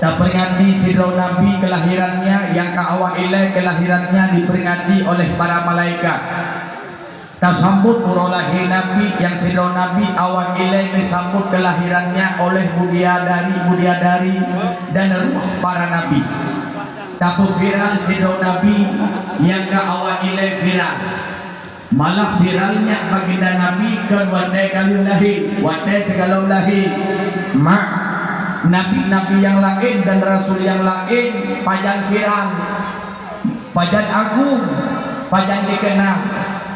Diperingati sidro Nabi kelahirannya yang kaawal ilai kelahirannya diperingati oleh para malaikat. Tasambut urolahi Nabi yang sidro Nabi awal ilai disambut kelahirannya oleh budiadari dan ruh para Nabi. Tapu viral sidro Nabi yang kaawal ilai viral. Malah viralnya baginda Nabi ke wadai kali lahir, wadai segala lahir. Mak nabi-nabi yang lain dan rasul yang lain pajan viral, pajan agung, pajan dikenal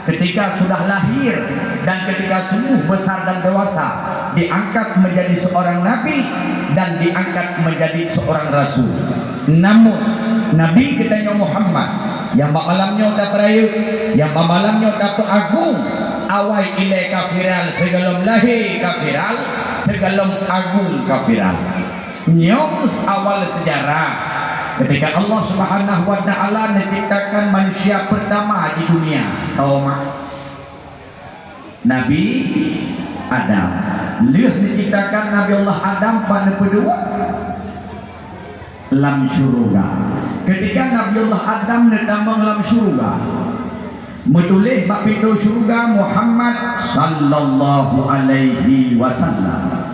ketika sudah lahir dan ketika sungguh besar dan dewasa diangkat menjadi seorang nabi dan diangkat menjadi seorang rasul. Namun Nabi kita Muhammad yang malamnya udah perayut, yang malamnya udah agung, awal ilai kafiral segalom lahir kafiral, segalom agung kafiral. Nyong awal sejarah ketika Allah Subhanahu wa taala menciptakan manusia pertama di dunia, sama Nabi Adam. Lihat diciptakan Nabi Allah Adam pada kedua lam syurga. Ketika Nabi Allah Adam nedamang lam syurga, menulis bab pintu syurga Muhammad sallallahu alaihi wasallam.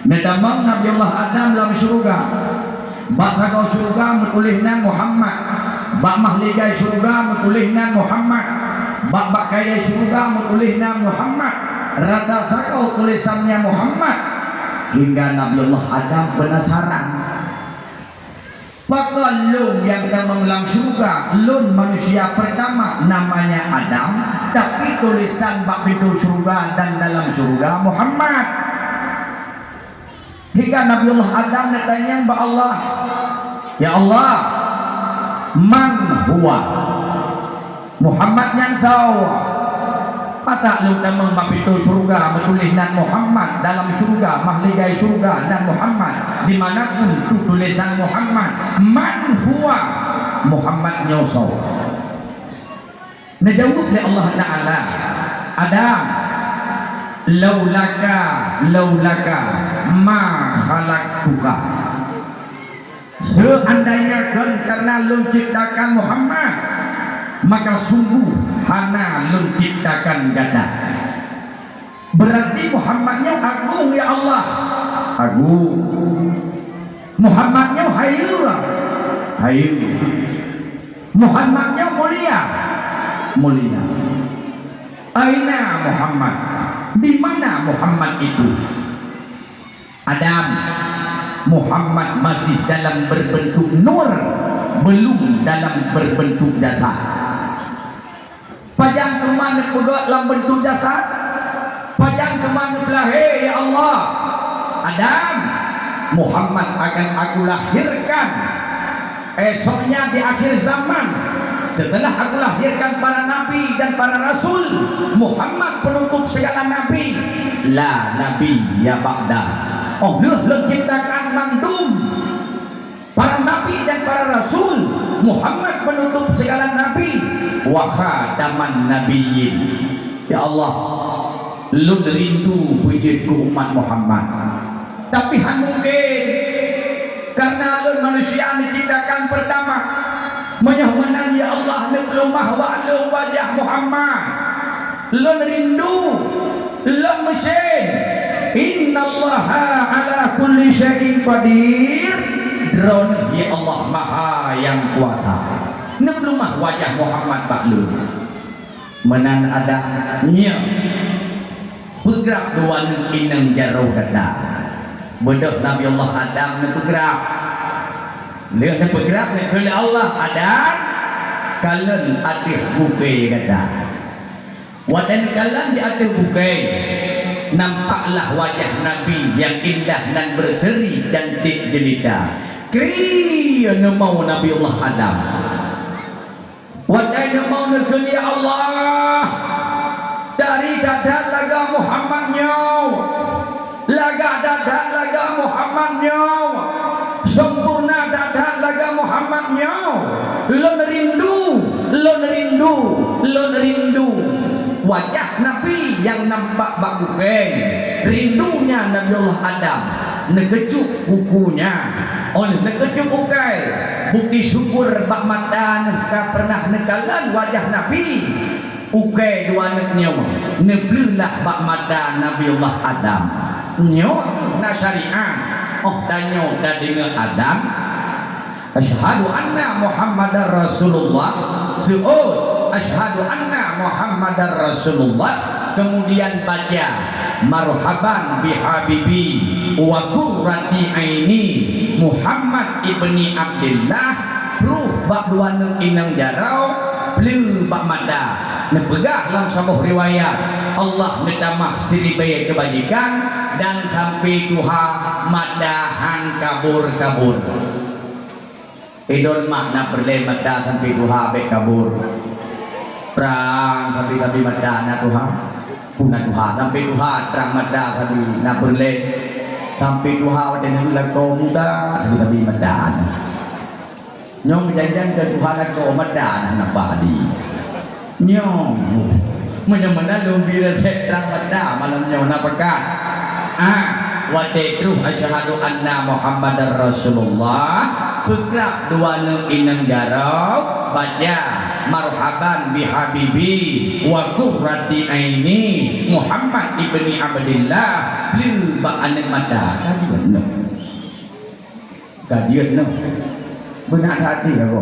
Nedamang Nabi Allah Adam lam syurga, bahasa kau syurga menulisna Muhammad, bak mahligai syurga menulisna Muhammad, bak kaya syurga menulisna Muhammad, rata sakau tulisannya Muhammad, hingga Nabi Allah Adam penasaran. Maka lun yang temengelang surga, lun manusia pertama namanya Adam, tapi tulisan bak pintu surga dan dalam surga Muhammad. Hingga Nabi Allah Adam bertanya kepada Allah, ya Allah, man huwa? Muhammad yang sawa. Mata lu temeng bak pintu surga menulis nan Muhammad dalam surga, mahligai surga dan Muhammad dimanapun tu tulisan Muhammad. Man huwa? Muhammad nyoso. Najawab oleh Allah Taala, Adam, laulaka ma khalaqtuka. Seandainya karena lu ciptakan Muhammad, maka sungguh hana lun ciptakan gada. Berarti Muhammadnya agung ya Allah, agung. Muhammadnya hayu, Muhammadnya mulia, mulia. Aina Muhammad? Di mana Muhammad itu? Adam, Muhammad masih dalam berbentuk nur, belum dalam berbentuk dasar. Pajang kemana pegot dalam bentuk jasad? Pajang kemana belahir ya Allah? Adam, Muhammad akan aku lahirkan esoknya di akhir zaman. Setelah aku lahirkan para nabi dan para rasul, Muhammad penutup segala nabi. La nabi ya ba'da. Oh lu ciptakan mandum para nabi dan para rasul, Muhammad penutup segala nabi. Wa khataman nabiyyin. Ya Allah, lu rindu wujudku umat Muhammad, tapi mungkin karena lu manusia diciptakan pertama menyahuman ya Allah nuklumah wa lu wajah Muhammad. Lu rindu, lu mesin innallaha ala kulli syai'in qadir. Drone ya Allah maha yang kuasa. Nuklumah wajah Muhammad Baklun menan ada nya bergerak dua inang jauh kata bodoh Nabi Allah Adam bergerak lihat bergerak oleh Allah ada kalian atih bukai kata wadan kalian di atih bukai nampaklah wajah Nabi yang indah dan berseri cantik jelita kriya mau Nabi Allah Adam. Wadai mau negeri Allah dari dadat laga Muhammadnya, laga dadat laga Muhammadnya, sempurna dadat laga Muhammadnya. Lo rindu wajah Nabi yang nampak baguken, rindunya Nabi Allah Adam. nekejuk bukunya oleh nekejuk bukai bukti syukur bak mata neka pernah nekalan wajah Nabi ukai dua neknya neblulah bak mata Nabiullah Adam nyo na syariah oh danyo da dengar Adam asyhadu anna Muhammadar Rasulullah su'ud asyhadu anna Muhammadar Rasulullah kemudian baca marhaban bihabibi wa qurrati aini Muhammad ibni Abdullah ruh bak dua neng inang jarau bleu bak mada nepegah dalam sebuah riwayat Allah nedamah siribaya kebajikan dan sampai Tuhan madahan kabur idon makna berle mada sampai Tuhan be kabur perang tapi mada Tuhan punah Tuhan sampai Tuhan terang mada tapi na berle sampai Tuhan ada nang kau muda tapi mada nyong janjan ke Tuhan kau mada na padi nyong menyemana lumbi redek terang mada malam nyong na pekat wa tadru asyhadu anna Muhammadar Rasulullah bergerak dua neng inang jarau baca marhaban bihabibi wa qurrati aini Muhammad ibni Abdullah bleu ba anak mata kajian no benar hati aku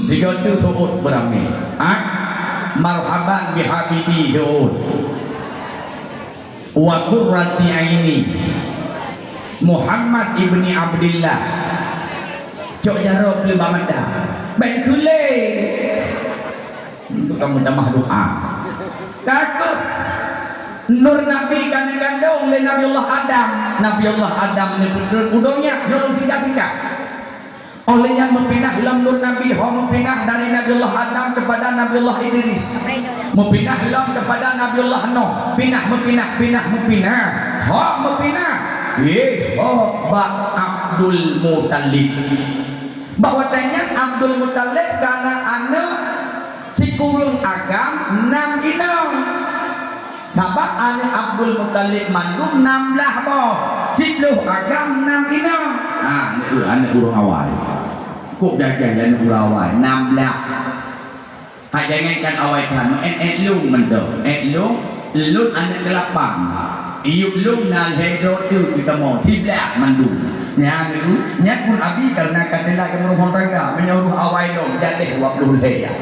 tiga tu suut berami marhaban bihabibi suut wa qurrati aini Muhammad ibni Abdullah cok jaro bleu ba mata baik kule untuk kamu damah doa takut nur Nabi kan gandong oleh Nabiullah Adam ni putra udongnya dorong singkat oleh yang mempindah dalam nur Nabi mempindah dari Nabiullah Adam kepada Nabiullah Idris mempindah dalam kepada Nabiullah Nuh mempindah ba Abdul Muttalib bahwa tanya Abdul Muttalib karena anak si kurung agam 6 inang bapak anak Abdul Muttalib mandum 16 boh si luh agam 6 inang itu anak kurung awal kok jajan anak kurung awal 16 jangan kan awal kan lung mendok lung anak kelapang iup lung na hidro tu kita mau tiblak mandu nya itu nya pun abi karena kadela ke rumah tangga menyuruh awai dong jatih waktu leya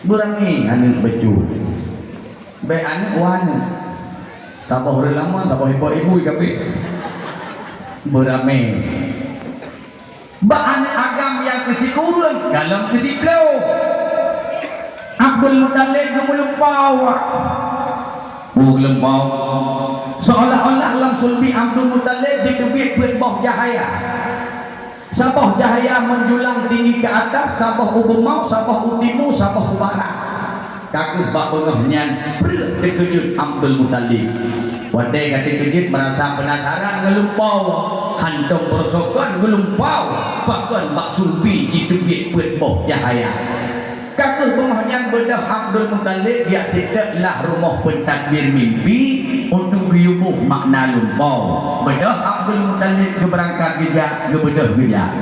berangi anu baju be anu wan taboh lama taboh ibu tapi berame ba anu agam yang kesikurun dalam kesiplo Abdul Muttalib gemulumpau seolah-olah dalam sulbi Abdul Muttalib dikebit berboh cahaya sabah cahaya menjulang tinggi ke atas sabah ubumau sabah utimu sabah barat kakuh bak pengahnya berat dikejut Abdul Muttalib wadai kata kejut merasa penasaran ngelumpau handong bersokon ngelumpau bahkan bak sulbi dikebit berboh cahaya kakuh pengahnya bedah Abdul Muttalib dia sedeklah rumah pentadbir mimpi untuk riubuh makna lumpau bedah Abdul Muttalib keberangkat gejak gebedah gejak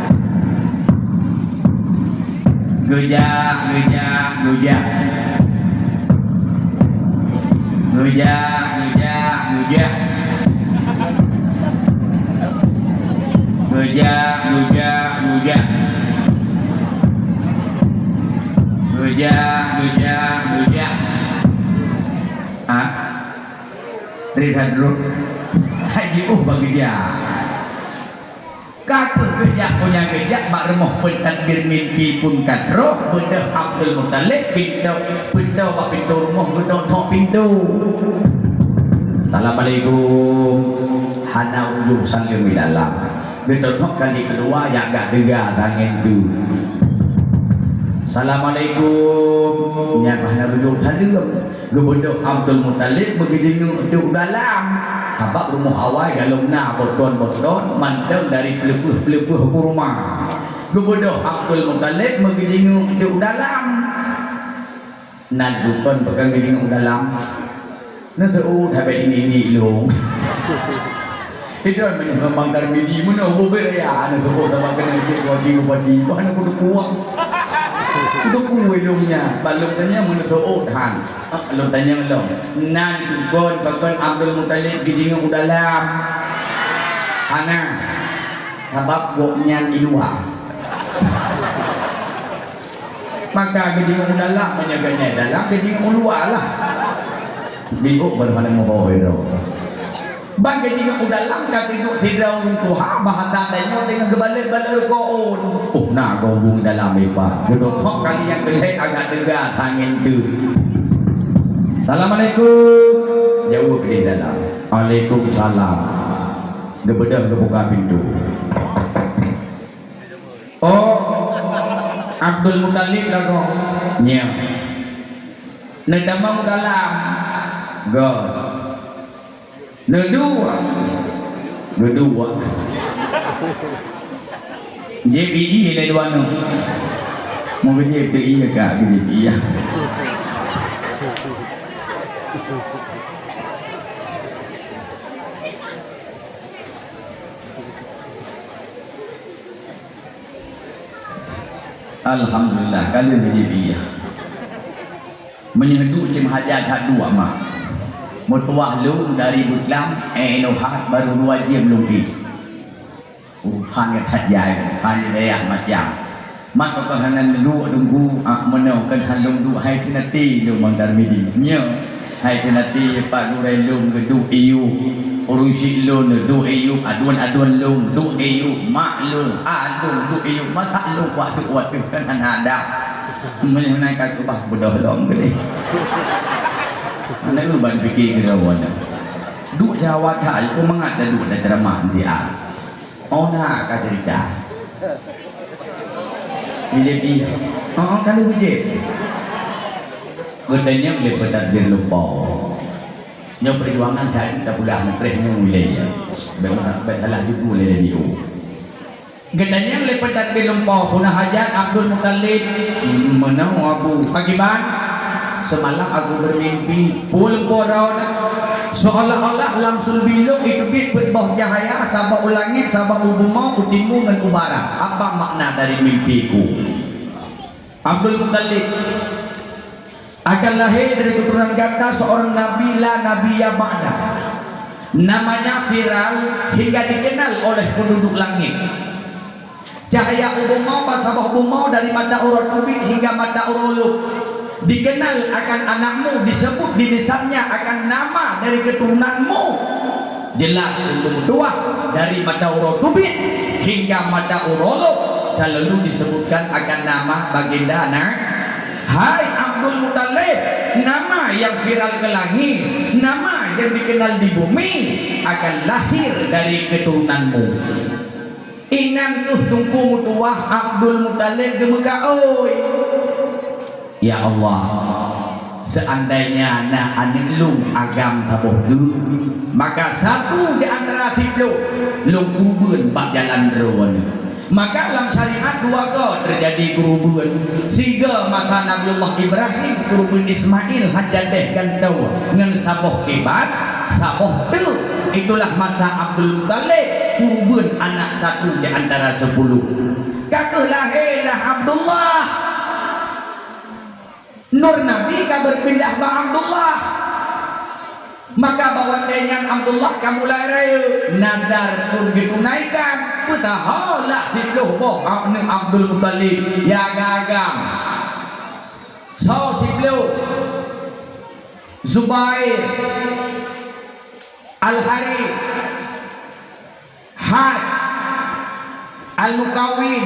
Lihat dulu haji bagi dia kaku kerja punya kerja mak remah pentadbir mimpi pun kadroh bedah Abdul Muttalib pintu rumah bedah tok pintu Assalamualaikum hana ujung salam di dalam bedah tok kali kedua yang agak dega tangan tu Assalamualaikum nya hana ujung salam Gubernur Abdul Muttalib begitu untuk dalam habak rumah awal galung na boton mantap dari pelepuh kurma Gubernur Abdul Muttalib begitu untuk dalam nan bukan pegang begitu dalam nó sẽ u thay vậy nghỉ nghỉ luôn thế rồi mình mà bằng cái mình đi muốn đâu vô về à nó sẽ u thay bằng cái này chuyện gọi gì gọi gì có nó có được cua itu kuwe lumnya balung tanya mun doot han lum tanya melong nan gon bakon Abdul Muthalib gidinga udalam ana sabab goknya ilua maka gidinga udalam menyaganya dalam gidinga ulua lah biuk mana mau bawa itu bang gidinga udalam katidu tidak untuk bahasa tanya dengan gebalik-balik koon nah kau bung dalam ipa gedok kok kali yang kelihatan agak tegak angin tu Assalamualaikum jauh ke dalam Waalaikumsalam gebedang kebuka pintu oh Abdul Muthalib lah kau nyam nedamang dalam god nedua JPI ile dua no mau ke JPI agak ke JPI ya Alhamdulillah kali ke JPI ya menyedu cim hajat hak dua mah mutuah lu dari Butlam nohat baru 2 jam lebih urusan yang tak jaya kan dia macam mak kau hanan lu tunggu menau kan halung du hai tinati lu mangkar midi nya hai tinati pak durai lu gedu iu urusi lu du iu aduan lu du iu mak lu du iu masa lu waktu kan ada menaikkan ubah bodoh dong gede anak lu ban fikir kira wadah du Jawa tak aku mengata du ada ceramah dia ona kacerita jadi kan hujud gedenya boleh bertakbir lupa yang perjuangan tak kita pula mekrehnya wilayah salah juga boleh radio gedenya boleh bertakbir lupa punah hajat Abdul Muthalib menang abu pagiban semalam aku bermimpi pul korau seolah-olah langsung biluk ikbit berbah cahaya sabah ulangit sabah ubumau utimu dan ubara apa makna dari mimpiku Abdul Muthalib akan lahir dari keturunan ganda seorang nabi la nabiya ba'da namanya viral hingga dikenal oleh penduduk langit cahaya ubumau sabah ubumau dari mata urut ubit hingga mata uruluk dikenal akan anakmu disebut di lisannya akan nama dari keturunanmu jelas untuk dua dari mata urutubit hingga mata uruluk selalu disebutkan akan nama baginda anak hai Abdul Muthalib nama yang viral ke langit nama yang dikenal di bumi akan lahir dari keturunanmu inan tuh tungku mutuah Abdul Muthalib gemega oi ya Allah seandainya na anilung agam tabuh dulu maka satu di antara tiplu lung kubun bak jalan ruan maka dalam syariat dua go terjadi kurubun sehingga masa Nabiullah Ibrahim kurubun Ismail hajadeh gantau ngan saboh kebas saboh tu itulah masa Abdul Muthalib kurubun anak satu di antara 10 kakek lahirlah Abdullah Nur Nabi ka berpindah ba Abdullah maka bawa dengan Abdullah kamu lahir nadar pun ditunaikan putaholah dituh boh Abdul Muthalib ya gagam so siblu Zubair Al-Haris Haj Al-Mukawin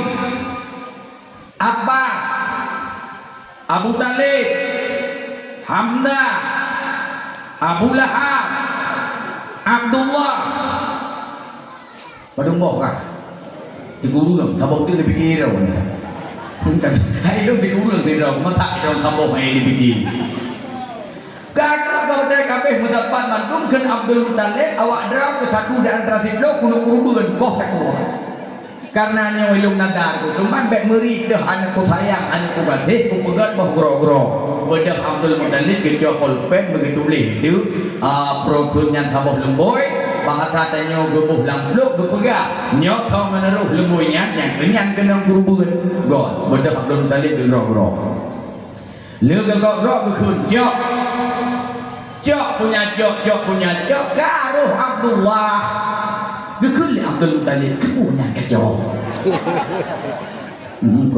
Abbas Abu Talib Hamzah Abu Lahab Abdullah padungok kah digurung tabok tu dipikir orang bukan hai lu digurung tidak mata dalam tabok hai dipikir kakak bawa kabeh mendapat mantung kan Abdul Muthalib awak drama ke satu di antara sidlo kuno kurubun koh tak kuah karena nyawilung nadar tu teman bek meri dah anakku sayang anakku batih ku pegat bah gro-gro bedah Abdul Muthalib ke jokol pen begitu boleh tu prokunnya tambah lemboi bahasa tanya gebuh lampluk gepegah nyok kau meneruh lembuinya yang kenyan kena kurubun god bedah Abdul Talib gerok-gerok lu gerok-gerok gekun jok punya jok karuh Abdullah gekun li Abdul Talib kepunya kejok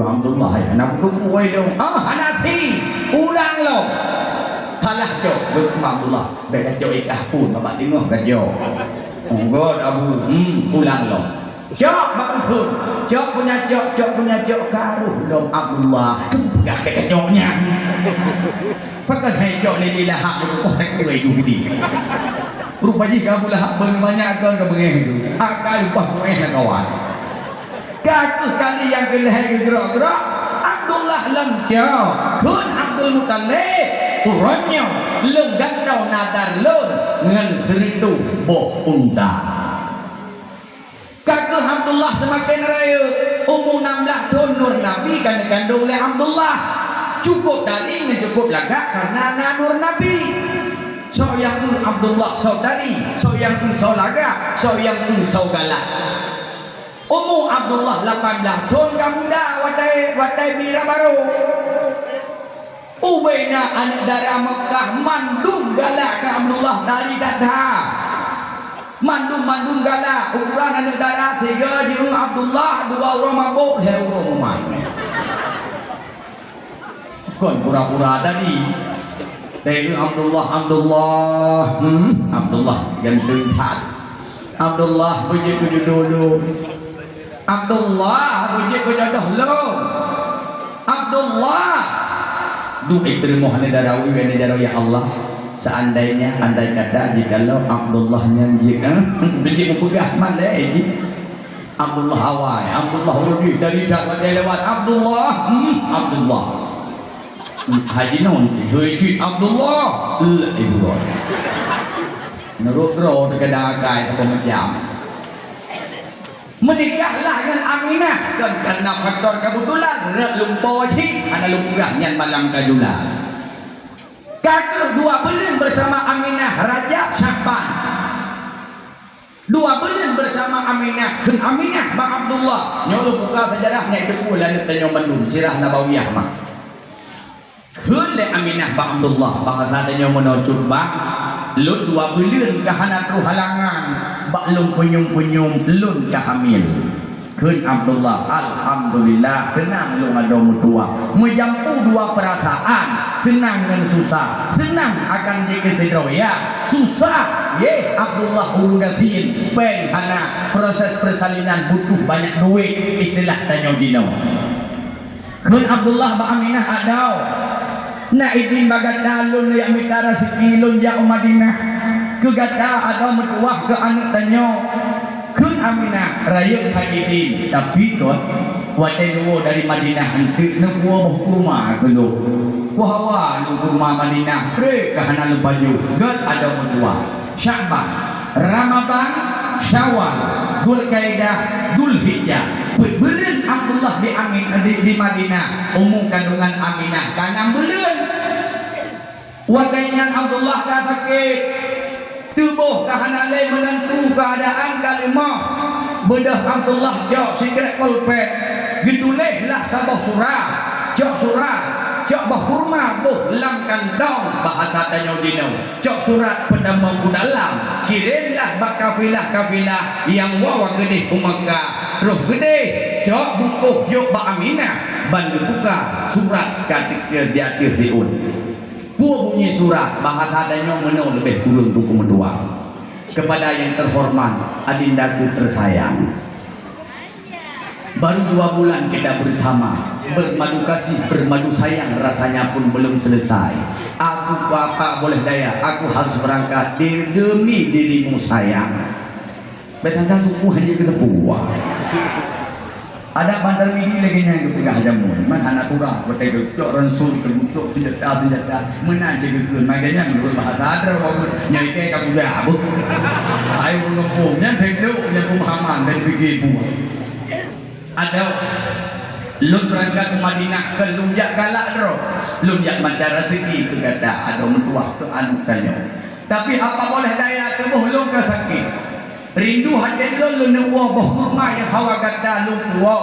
Abdullah ya nak kuai dong Hanafi ulang lo kalah jok gekun Abdullah beka jok ikafun bapak tengok kejok God Abu ulang lo jok bakun jok punya jok karuh dong Abdullah gak kejoknya pakai hijau ni lahap oh tak kue judi rupanya kamu lahap banyak kan kebengen itu akal lupa kue nak kawan kaku kali yang kelihai gerak-gerak Abdullah lemjau kun Abdul Muttalib uronnya lenggan dau nadar lun ngan seritu boh unta kaku Abdullah semakin raya umur 16 tahun Nur Nabi kan kandung oleh Abdullah cukup dari mencukup lagak karena Nur Nabi so yang tu Abdullah saudari so yang tu saulaga so yang tu saugalak umur Abdullah 18 tahun kamu dah watai bira baru Ubaina anak dari Mekah mandung galak ke Abdullah dari dada mandung galak ukuran anak darah 3 di Abdullah 2 orang mabuk orang main kon pura-pura tadi dari Abdullah yang terlihat Abdullah puji dulu Abdullah puji dulu Abdullah duit terima Darawi ya Allah seandainya andai kata jikalau Abdullahnya begitu pegah mana Abdullah awal Abdullah lebih dari dapat lewat Abdullah Haji non hujud Abdullah ibu nerut-nerut kedagai atau macam menikahlah dengan Aminah dan karena faktor kebetulan lumpur cik anak lumpurah yang malam kajulah kakak 2 bulan bersama Aminah Rajab Syaban 2 bulan bersama Aminah dan Aminah Bang Abdullah nyolong buka sejarahnya itu pula tanya Bandung sirah Nabawiyah mak Hule Aminah Bang Abdullah bang katanya menojul bang lu 2 bulan kehanat ruh halangan bak lung punyum lun kehamil kun Abdullah alhamdulillah tenang lu ada mutua menjampu 2 perasaan senang dan susah senang akan jadi sedroya susah ye Abdullah urudatin pen hana proses persalinan butuh banyak duit istilah tanya dino kun Abdullah Bang Aminah adau na idin bagat dalun yang mitara sekilon jauh Madinah kegata ada mertuah ke anak tanyo kun Aminah raya hajidin tapi tuan wadah dua dari Madinah nanti nubuah rumah dulu kuhawa nubuah rumah Madinah ke kahana baju gat ada mertuah Sya'ban Ramadan Syawal Dzulqa'dah Dzulhijjah bulan Abdullah di Madinah umum kandungan Aminah kanang bulan wadainya Abdullah ka sakit tubuh kahana lain menentu keadaan kalimah bedah Abdullah jauh sikret pulpet gedulehlah sabah surah jauh bahurma buh lam kandong bahasa tanyo dino jauh surat pendamang dalam kirimlah bak kafilah yang wawa gede kumaka roh gede jauh bungkuh yuk bak Aminah bantu buka surat katik dia tirsiun gua bunyi surat bahasa adanya menol lebih kurun buku medua kepada yang terhormat adindaku tersayang baru 2 bulan kita bersama bermadu kasih bermadu sayang rasanya pun belum selesai aku apa boleh daya aku harus berangkat demi dirimu sayang betangkan suku hanya ketepuah ada bandar midi lagi yang kepegah jamun mana anak turah berkait cok ransul kebucok senjata menang cekikun makanya menurut bahasa ada orang nyai kamu dah abu ayo mengumpulnya tentu yang pemahaman dan fikir buah ada lun berangkat ke Madinah ke lunjak galak roh lunjak mandara segi ke kata ada mentuah ke anu tanya Tapi apa boleh daya tubuh lu ke sakit. Rindu hati lu nuwa boh kurma yang hawa gada lu tua.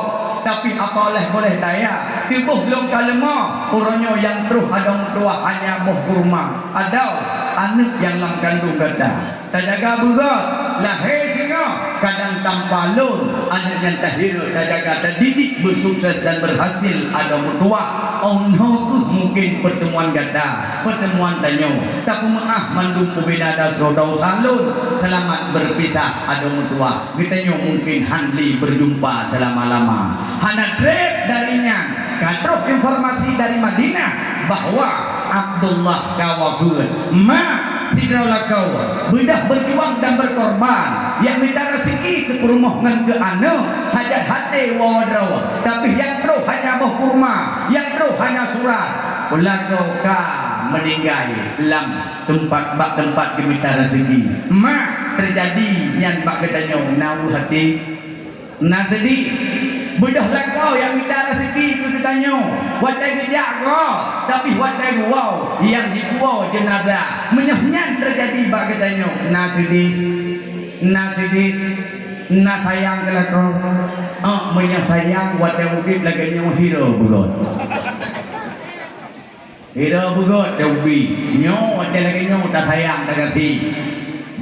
Tapi apa boleh daya tubuh lu ke lemah. Orangnya yang terus ada tua hanya boh kurma. Ada anak yang lam kandung gada. Tak jaga berat lahir singa kadang tanpa lun anak yang tahir tak jaga terdidik bersukses dan berhasil ada mertua. Oh no mungkin pertemuan gada pertemuan tanyo tapi maaf mandum kubinada sodau salun selamat berpisah ada mertua kita mungkin handli berjumpa selama-lama hana trip darinya kadrop informasi dari Madinah bahwa Abdullah kawafun sidaulah kau bedah berjuang dan berkorban yang minta rezeki ke rumah ngan ke anak hajat hati wawadraw tapi yang terus hanya boh kurma yang terus hanya surat ulah kau ka meninggal lam tempat minta rezeki terjadi yang bak katanya nau hati nasedi bedahlah kau yang minta rezeki ku katanya watai gejak kau tapi watai wow yang dikuau jenazah menyahnya terjadi bak katanya nasedi nasayang kala kau menyayang watai ubib laganya hero bugot hero bugot ubi nyo watai laganya tak sayang tak ganti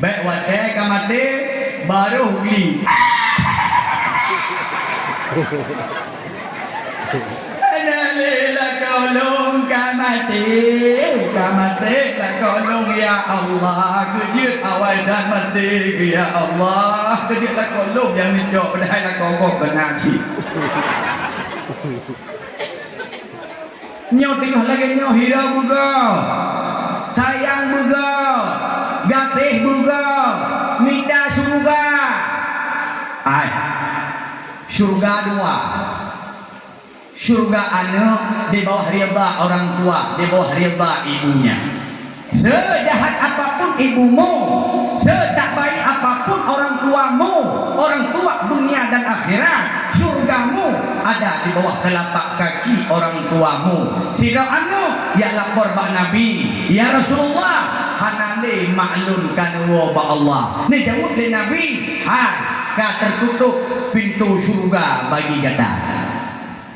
baik watai kamate baru beli Analila kolong kamate la kolong ya Allah kejut awal dan mati ya Allah kejut la kolong yang dicok dah la kokok kena cik nyo tengah lagi nyo hira buga sayang buga gasih buga minta surga ay surga dua surga anak di bawah ridha orang tua di bawah ridha ibunya sejahat apapun ibumu setak baik apapun orang tua dunia dan akhirat surgamu ada di bawah telapak kaki orang tuamu sida anu ya lapor bak Nabi ya Rasulullah hanale maklun kan wa Allah ni jawab le Nabi tertutup pintu surga bagi kita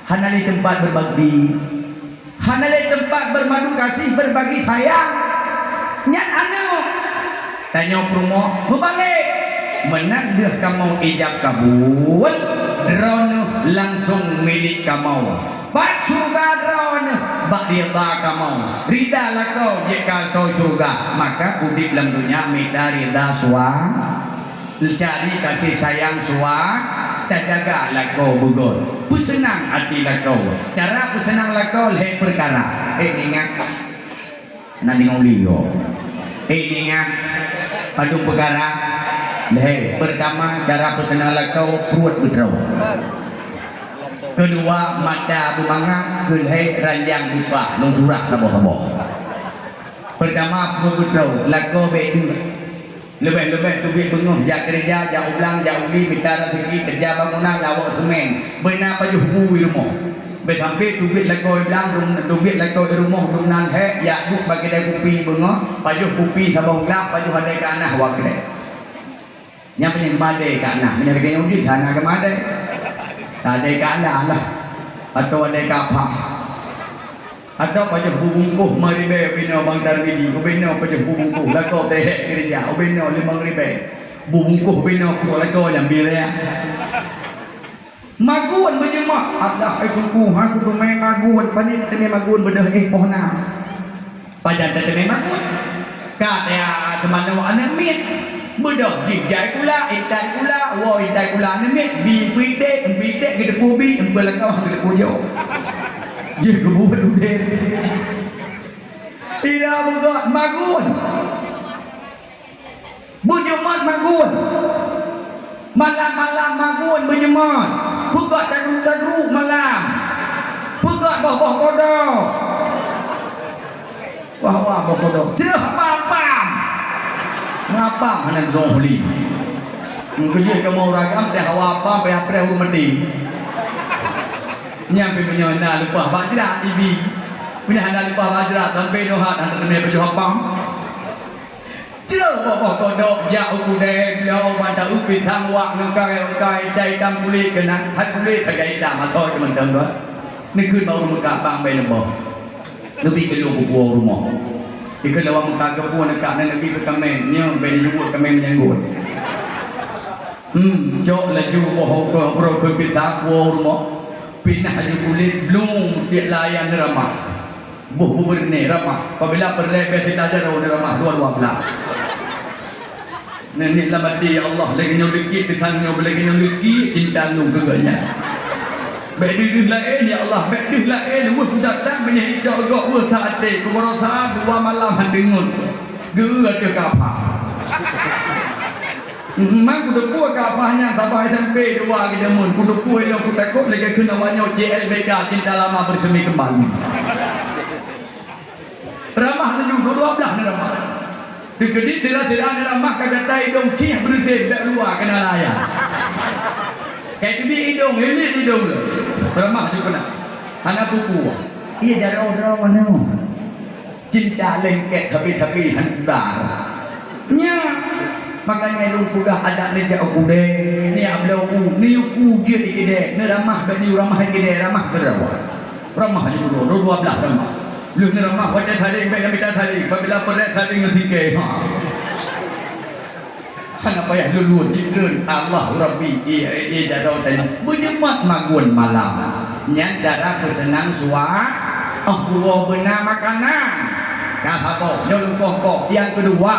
hanali tempat berbakti hanali tempat bermadu kasih berbagi sayang nyat anu tanya promo berbalik menang dia kamu ijab kabul rono langsung milik kamu bak surga rono bak rida kamu rida lah kau jika so surga maka udip dalam dunia minta rida cari kasih sayang suak tak jaga lakau bugon pusenang hati lakau cara pusenang lakau leh perkara ingat nanti ngolio ingat padung perkara leh pertama cara pusenang lakau perut betrau kedua mata bumanga keleh ranjang buka longsurah saboh-saboh pertama perut betrau lakau bedu lebih-lebih tu pergi bengong jak kerja jak ulang jak uli minta rezeki kerja bangunan lawak semen benar pajuh bui rumah berhampir tu pergi lakoi belang tu pergi lakoi rumah rumnan he ya buk bagi dia kopi bengong pajuh kopi sabang gelap pajuh ada ke anah wakil yang punya kemadai ke anah punya kena uji sana kemadai tak ada ke anah lah atau ada ke apa atau pajak bubungkuh maribe bina bang darbidi bina pajak bubungkuh lakau teh kerja bina 5,000 bubungkuh bina ku lakau yang birea maguan berjemaah Allah ai sungguh aku bermain maguan panik teme maguan bedah pohna pajak teme maguan ka ya semana anak mit bedah dijai kula intai kula wo intai kula anak mit bi bide ke depubi embelakau ke depuyo je kebuat udah tidak buat magun berjemaat magun malam-malam magun berjemaat buka taru-taru malam buka bawah kodok wah bawah kodok tidak apa-apa ngapa mana zohli mungkin kamu ragam dah apa apa mati nyampe punya anda lupa bajra TV punya anda lupa bajra sampai dohat anda kena baju hapam chưa có độ dạo cụ đề lâu mà ta ước bị thăng hoặc nâng cài chạy đâm cụ ly cái năng thắt cụ ly phải chạy đàm mà thôi cho mình đừng đó nên cứ bao một cả bang bê làm bò nó bị cái lô của vua rồi mỏ thì cứ lâu một cả cái vua nó cả nên nó bị cái comment nhớ về những vua comment yang buồn chỗ là chú bộ hộ của rồi cứ bị thăng vua rồi mỏ pindah je kulit belum dia layan ramah buh berne ramah apabila berlebih tidak ada rawan ramah dua-dua belah nenek lama dia Allah lagi nyoliki petangnya lagi nyoliki cinta lu geganya baik dia lain ya Allah baik dia lain wah datang menyai jogok wah saate kubarasa dua malam handengun geua ke kapal Mak kuda kuat kafahnya sampai SMP 2 kita mun kuda kuat yang aku takut lagi kena awalnya JLBK cinta lama bersemi kembali ramah tu juga 12 ramah dikedi tidak ada ramah kagak tai dong cih bersih dak luar kena layan kayak bi hidung ini hidung ramah juga nak anak buku iya jadi orang mana cinta lengket tapi handar nya makanya lu kuda ada leja okude ni ablau ni ku dia dikide ni ramah bani ramah dikide ramah kerawa ramah ni dulu 12 ramah lu ni ramah pada tadi baik kita tadi apabila pada tadi ngesike ha apa ya lulu jikrun Allah Rabbi ia jadau tadi berjemat magun malam nya darah bersenang suah gua benar makanan kahabo nyolong kok yang kedua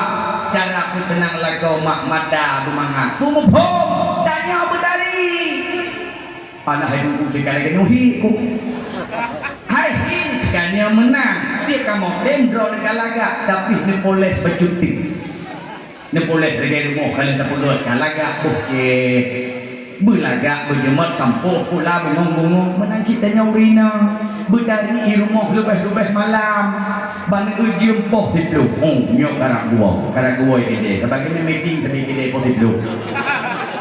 cara aku senang lagu mak mada bumangan bumupom tanya berdari anak hidupku sekali kenyuhi ku hai hin sekalinya menang dia kamu dendro dengan laga tapi ni poles bercuti ni poles regay rumah kalian tak perlu laga buke belaga berjemat sampo pula bungong-bungong menang citanya urina berdari rumah lebih-lebih malam balik ujian positif nyok karak gua ide sebagainya meeting tapi ide positif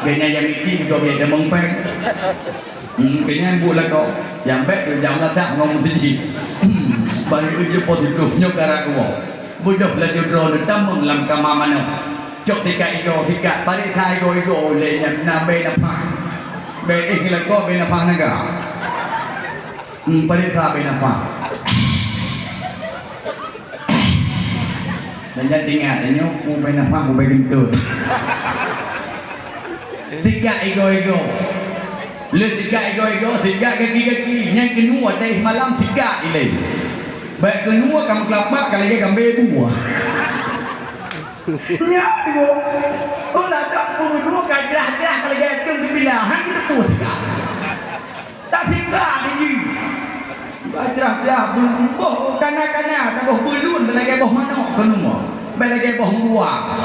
kayaknya yang meeting juga biasa mengpeng kayaknya buat kau yang baik tu jangan tak ngomong sedih balik ujian positif nyok karak gua budak belajar drone tamun lam kamar mana cok tiga balik thai ego le yang nabe napang be ikhlas kau be napang naga balik thai be napang dan jadi ingat ini aku main apa aku main kentut tiga ego lu tiga ego tiga kaki yang kedua teh malam tiga ini baik kedua kamu kelapa kali kamu buah ya ego oh lah tak kedua gerah kali itu dipindahan kita pun tak tiga ini gerah boh kana tak boh belun belagi boh mana kenuma belagi boh gua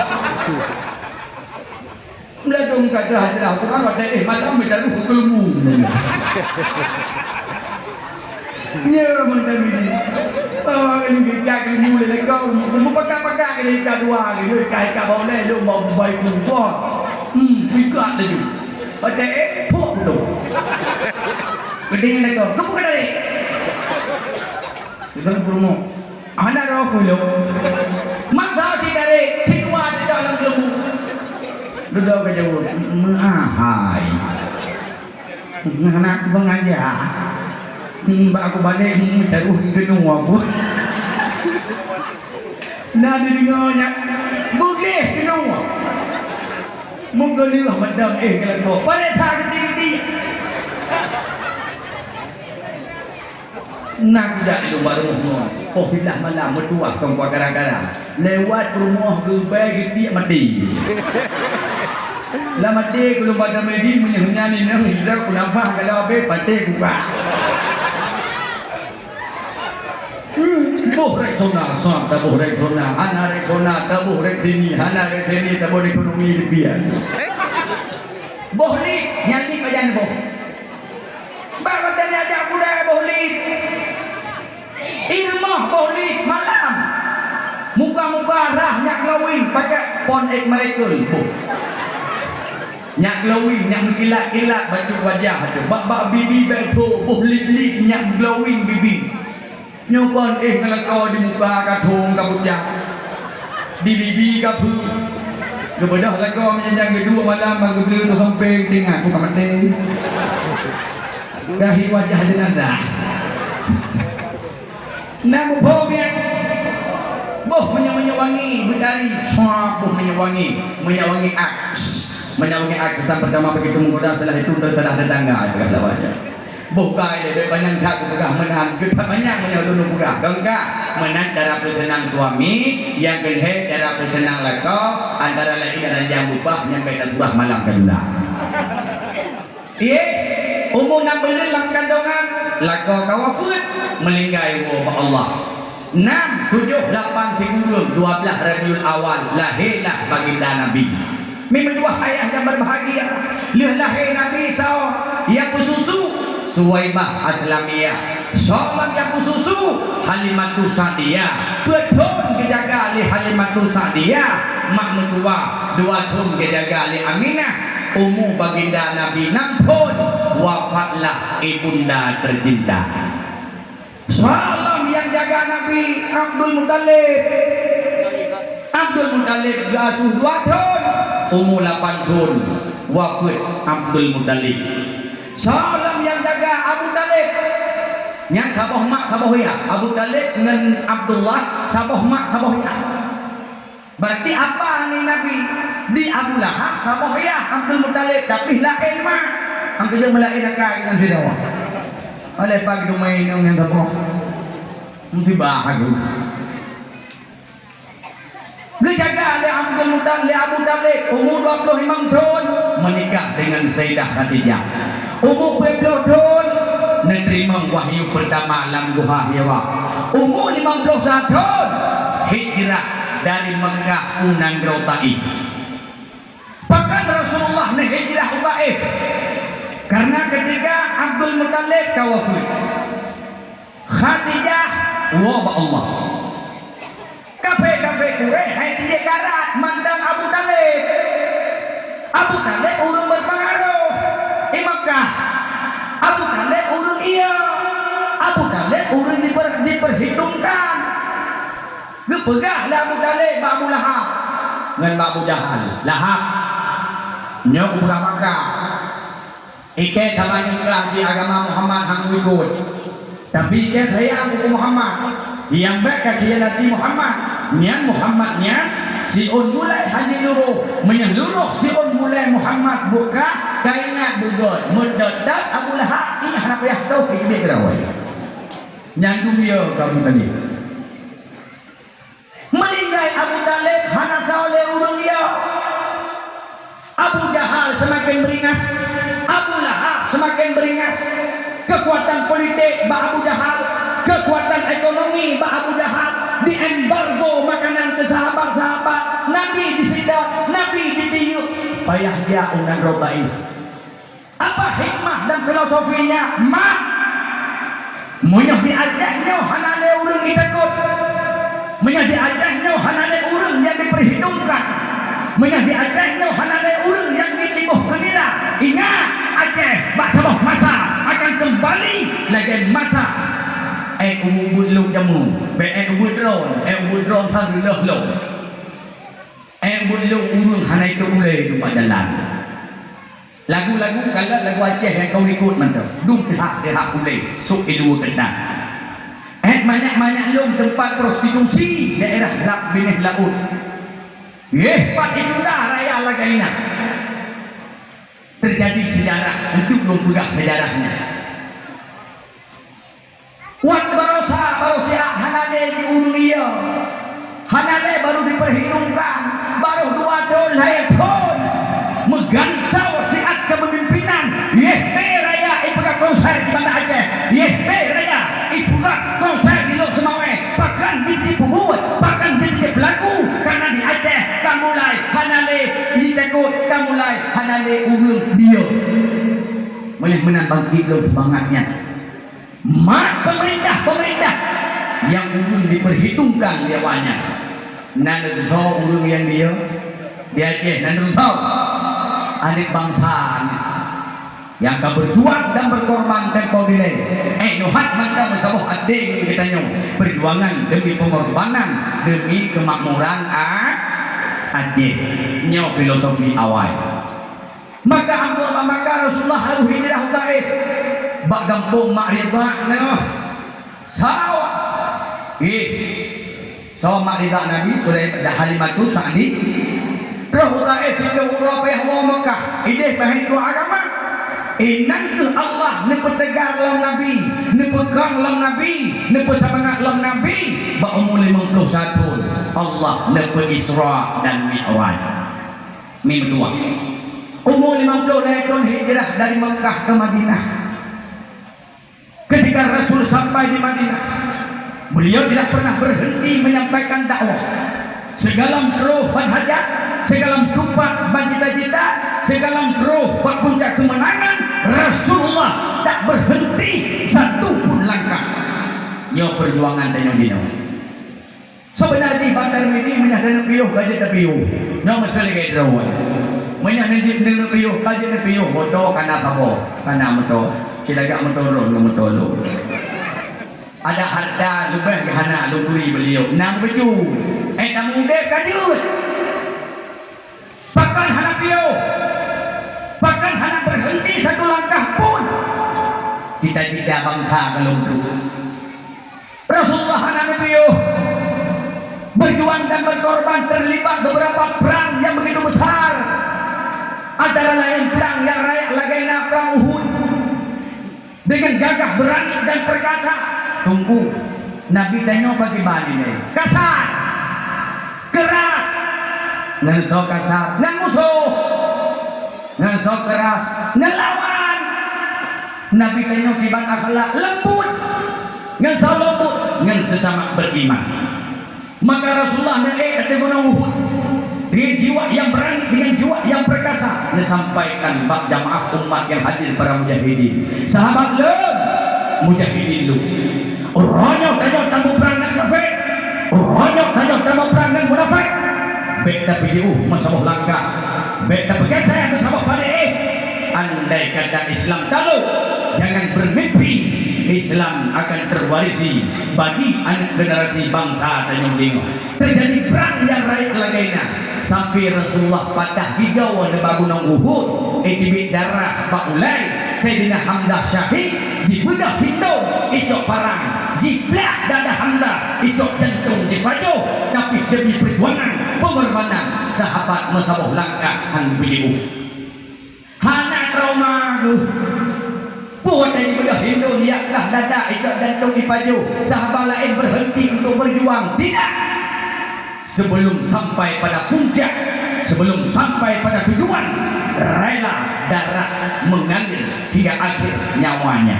meladung gerah tu kan ada malam kita lu kelemu nya macam ini ini kita kelemu le kau mu pakai ke dua ni kai ka bau le lu mau baik lu gua pikat tu pada pok tu gede le kau kamu kan ni Isang promo. Anak roh kulo. Magdaw si dari tikwa di dalam lembu. Duduk ke jauh. Mahai. Anak banganja. Mbak aku balik mencari gedung aku. Nah di dengarnya. Boleh gedung. Mungkin lihat madam kalau kau. Pada tak ketik-ketik. Nak tidak itu baru posilah malam berdua tongkwa gara-gara lewat rumah gebai gitu mati lah mati kalau pada medi menyanyi nang hidup kenapa kalau abe mati buka boh reksona sam tak boh reksona anak reksona tak boh reksini anak reksini tak boh ekonomi lebih boh ni nyanyi kajian boh bawa tadi aja aku dah boh ni ilmu boleh malam muka-muka rah nyak glowing pakai pon ek mereka nyak glowing nyak kilat-kilat baju wajah tu bak bibi betul boleh nyak glowing bibi nyokon ngelakau di muka katung kabutnya di bibi kapu kebedah lagu menyanyi kedua malam bagi beli tu sampai tengah aku kamande gahi wajah jenazah namu bobian boh menyawangi berdari boh menyawangi aksan pertama begitu menggoda setelah itu terserah tetangga agak lawannya bukai lebih banyak tak pegah menang kita banyak menyalur pegah enggak menang cara bersenang suami yang kedua cara bersenang lako antara lain adalah jam ubah nyampe terubah malam kedua iya umum nak beli dalam kandungan lako kawafud melinggai wa Allah 6, 7, 8 Figurun 12 Rabiul Awal lahirlah baginda Nabi memang dua ayah yang berbahagia lahir Nabi SAW yang bersusu Suwaibah Aslamiyah Sholat yang bersusu Halimatus Sa'diyah betul kejaga li Halimatus Sa'diyah mak mentua dua tahun kejaga li Aminah umum baginda Nabi nampun wafatlah ibunda tercinta Salam yang jaga Nabi Abdul Muttalib gasuh 2 tahun umur 8 tahun wafat Abdul Muttalib Salam yang jaga Abu Talib yang sabah mak sabah ya Abu Talib dengan Abdullah sabah mak sabah ya berarti apa nih Nabi di Abu Lahab sabah ya Abdul Muttalib tapi lain mak ang kerja melain akak dengan sidawa oleh pagi dumain yang sabah mesti bahagia Gejaga oleh Abdul Muttalib Abu Talib umur 25 tahun menikah dengan Sayyidah Khadijah umur 20 tahun menerima wahyu pertama alam duha Hira umur 51 tahun hijrah dari Mekah unang Taif bahkan Rasulullah hijrah Taif karena ketika Abdul Muttalib kawafud Khadijah wa Allah kafe Quraisy hai dia karat mandang Abu Talib urung berpengaruh di Makkah Abu Talib urung Abu Talib urung diperhitungkan gepegahlah Abu Talib Abu Lahab dengan Abu Jahal Lahab nyok pegah Makkah iket tamanya kelas di agama Muhammad hang ikut tapi iket saya buku Muhammad yang baik kaki Nabi Muhammad yang Muhammadnya siun mulai haji luruh menyeluruh siun mulai Muhammad buka kainat bugot mendadak Abu Lahab ini anak payah tahu ini kerawai nyandung dia kamu tadi melinggai Abu Talib hana oleh urung dia Abu Jahal semakin beringas Abu Lahab semakin beringas kekuatan politik Abu Jahal kekuatan ekonomi Abu Jahal diembargo makanan ke sahabat-sahabat Nabi disidang Nabi ditiup payah dia undang Taif apa hikmah dan filosofinya mak menyah diajaknya hanale urang ditakut menyah diajaknya hanale urang yang diperhitungkan menyah diajaknya hanale urang yang ditibuh kenira ingat Aceh baksaboh masa akan kembali lagi masa ubud lu jamu ubud drone sang dah lo ubud lu urung hanai tu ulai tu padalan lagu-lagu kalau lagu Aceh yang kau ikut mantap dum kisah dia ulai suk ilu kena banyak-banyak lu tempat prostitusi daerah Lak Binih Laut pak itu dah raya lagaina terjadi sejarah untuk belum pegang sejarahnya Wat baru siap hanale di Urulia hanale baru diperhitungkan baru 2 tahun layak pun menggantau siat kepemimpinan raya ipuga konser di Banda Aceh raya ipuga konser di Lok Semawe bahkan ditipu buat bahkan ditipu pelaku karena di Aceh kamulai hanale ditakut kamulai hanale urung dia boleh menambah hidup semangatnya mak pemerintah yang urung diperhitungkan diawanya nanti tahu urung yang dia Aceh nanti tahu adik bangsanya yang akan berjuang dan berkorban tempo dile nuhat maka masalah ading kita perjuangan demi pengorbanan demi kemakmuran Aceh nyo filosofi awal maka Rasulullah harus hijrah Taif bak gampung mak ridha sawah sawah mak ridha Nabi sudah pada Halimatu Sa'di roh Taif situ Urafah wa Mekah ide pahitu agama inna Allah nepetegar lam Nabi nepegang lam Nabi nepesabangat lam Nabi ba umur 51 Allah nepe Isra dan Mi'raj minggu 2 umur 50 tahun hijrah dari Mekah ke Madinah. Ketika Rasul sampai di Madinah beliau tidak pernah berhenti menyampaikan dakwah segala keruh ban hajat segala tupak ban cita-cita segala keruh ban puncak kemenangan Rasulullah tak berhenti satu pun langkah nyo perjuangan dan dino sebenarnya bandar ini menyadari piuh gaji piuh nyo mesti lagi drawan menyadari dengan piuh gaji piuh bodoh karena apa karena motor silaga motor lo ada harta lebih gahana luburi beliau nang baju nang muda kajut bahkan hana piuh bahkan hana berhenti satu langkah pun cita-cita bangsa kalau Rasulullah hana piuh berjuang dan berkorban terlibat beberapa perang yang begitu besar antara lain perang yang rakyat lagaina perang Uhud dengan gagah berani dan perkasa tunggu Nabi tanya bagaimana ini kasar keras ngenso kasar ngan musuh ngenso keras ngelawan Nabi tanya kibat akhlak lembut ngenso lembut ngan sesama beriman maka Rasulullah naik ke gunung Uhud dengan jiwa yang berani dengan jiwa yang perkasa disampaikan bak jamaah umat yang hadir para mujahidin sahabat lu mujahidin lu uronyok tajok tamu perangan kafir uronyok tajok tamu perangan munafik bek tapi masalah langkah bek tapi saya ke sabah pada andai kata Islam tahu jangan bermimpi Islam akan terwarisi bagi anak generasi bangsa Tanjung Jinggo terjadi perang yang rakyat lagaina sampai Rasulullah patah hijau di bangunan Uhud itibit darah baulai Sayyidina Hamzah syahid dibudah hindung itu parang jiplah dada Hamzah itu jantung dipaju tapi demi perjuangan pengorbanan sahabat masalah langkah hang beliau hana trauma buat dari belah Hindu lihatlah dada ikat jantung dipaju sahabat lain berhenti untuk berjuang tidak sebelum sampai pada puncak sebelum sampai pada tujuan rela darah mengalir hingga akhir nyawanya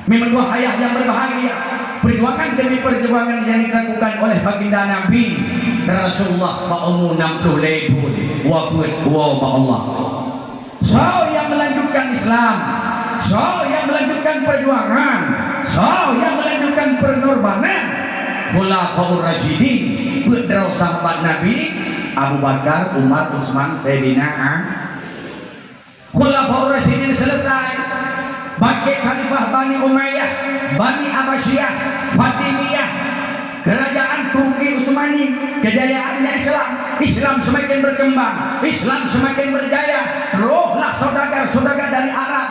memang dua ayah yang berbahagia perjuangan demi perjuangan yang dilakukan oleh baginda Nabi Rasulullah umur 60 lebih wafat wa Allah so yang melanjutkan Islam so yang melanjutkan perjuangan so yang melanjutkan pengorbanan Khulafaur Rasyidin putra sahabat Nabi Abu Bakar, Umar, Utsman, Sayyidina Khulafaur Rasyidin selesai bangkit Khalifah Bani Umayyah Bani Abbasiyah Fatimiyah kerajaan Turki Utsmani kejayaannya Islam semakin berkembang Islam semakin berjaya rohlah saudagar-saudagar dari Arab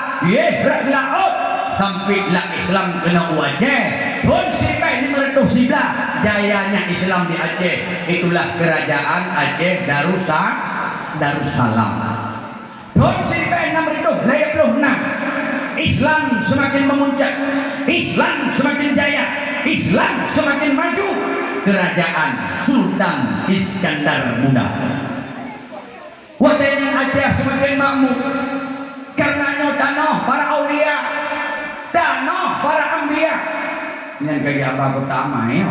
laut sampailah Islam kena wajah pun sampai 500 jayanya Islam di Aceh itulah kerajaan Aceh Darussalam pun sampai 656 Islam semakin memuncak Islam semakin jaya Islam semakin maju kerajaan Sultan Iskandar Muda wadahnya Aceh semakin makmur karenanya tanah para aulia tanah para ambiya yang kaya apa pertama ya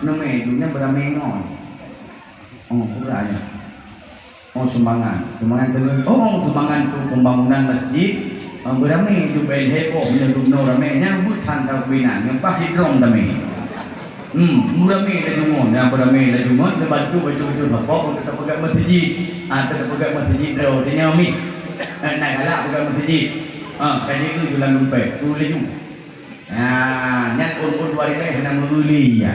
namanya beramengon kurangnya sumbangan telur sumbangan itu pembangunan masjid berame itu bayi heboh menyerupno ramenya bukan kalwinan yang pasti drong dami berame lah cuma yang berame lah cuma terbantu baju-baju sapok untuk terpegang masjid terpegang masjid dah nyami naik halak bukan masjid. Tadi tu jualan lumpet, tu boleh juga. Nyat un dua hari hendak menguli ya.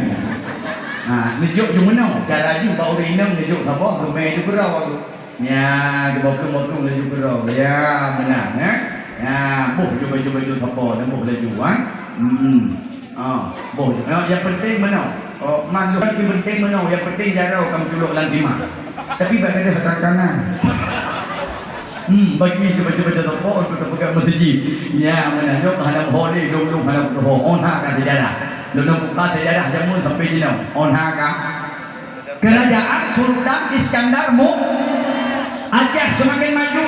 Nejuk je mana? Cara ju bau rinam nejuk sabah rumai ju berau aku. Ya, bokong nejuk berau. Ya, menang boh cuba sabah dan boh laju boh. Yang penting mana? Maklum yang penting mana? Yang penting jarau kamu culuk lang lima. Tapi bagi ada hatan kanan. Bagi cuba sabah untuk pegang masjid. Ya, menang jok hadam holi dong hadam ho on ha kan sejarah. Luna buka sejarah jamun sampai jenau on haka kerajaan Sultan Iskandar Aceh semakin maju,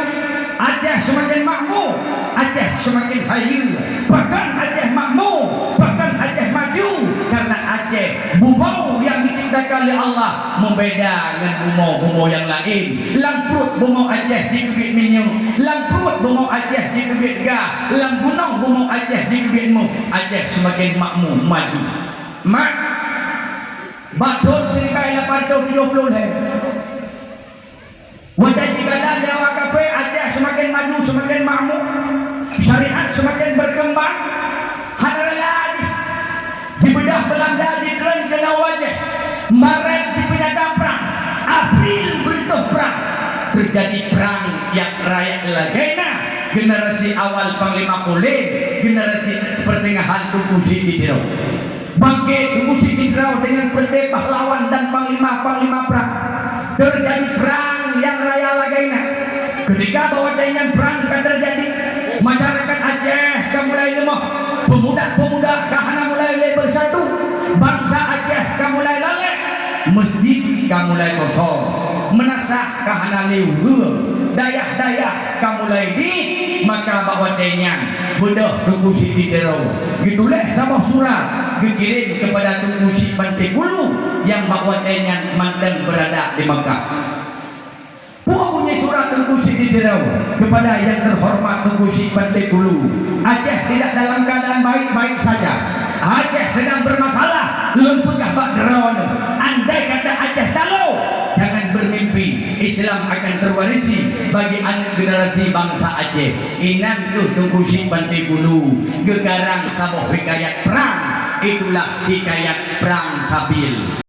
Aceh semakin makmur, Aceh semakin hayu, bahkan Aceh makmur, bahkan Aceh maju karena Aceh bumau yang diciptakan oleh Allah membeda dengan bumau yang lain. Langkrut bumau Aceh di Bukit Minyu, langkrut bumau Aceh di Bukit Gah, lang gunung bumau Aceh di Bukitmu. Aceh semakin makmur maju. Batut 1870 wajah jikalah Jawa KP Aceh semakin maju, semakin makmur, syariat semakin berkembang. Hadar lagi dibedah Belanda di keren kena wajah, Maret di penyadap perang, April berituh perang, terjadi perang yang rakyat lagena. Generasi awal Panglima Kulit, generasi pertengahan Tunku Siti Dirau. Bangkit Tunku Siti Dirau dengan pendek pahlawan dan panglima perang. Terjadi perang yang raya lagena. Ketika bahwa dengan perang akan terjadi, masyarakat Aceh akan mulai lemah, pemuda kahana mulai bersatu, bangsa Aceh akan mulai langit, masjid akan mulai kosong, menasah kahana liur, dayah akan mulai di. Maka bawa denyan bedah Tunku Siti Dirau ditulis sama surat dikirim kepada Tunku Siti Pantai Kulu yang bawa denyan mandang berada di Mekah. Punya surat Tunku Siti Dirau kepada yang terhormat Tunku Siti Pantai Kulu. Aceh tidak dalam keadaan baik-baik saja, Aceh sedang bermasalah. Lempegah bak derawan. Andai kata Aceh tahu, jangan bermimpi Islam akan terwarisi bagi anak generasi bangsa Aceh. Inang tuh Tunku Siti Pantai Kulu gegarang saboh hikayat perang, itulah hikayat perang Sabil.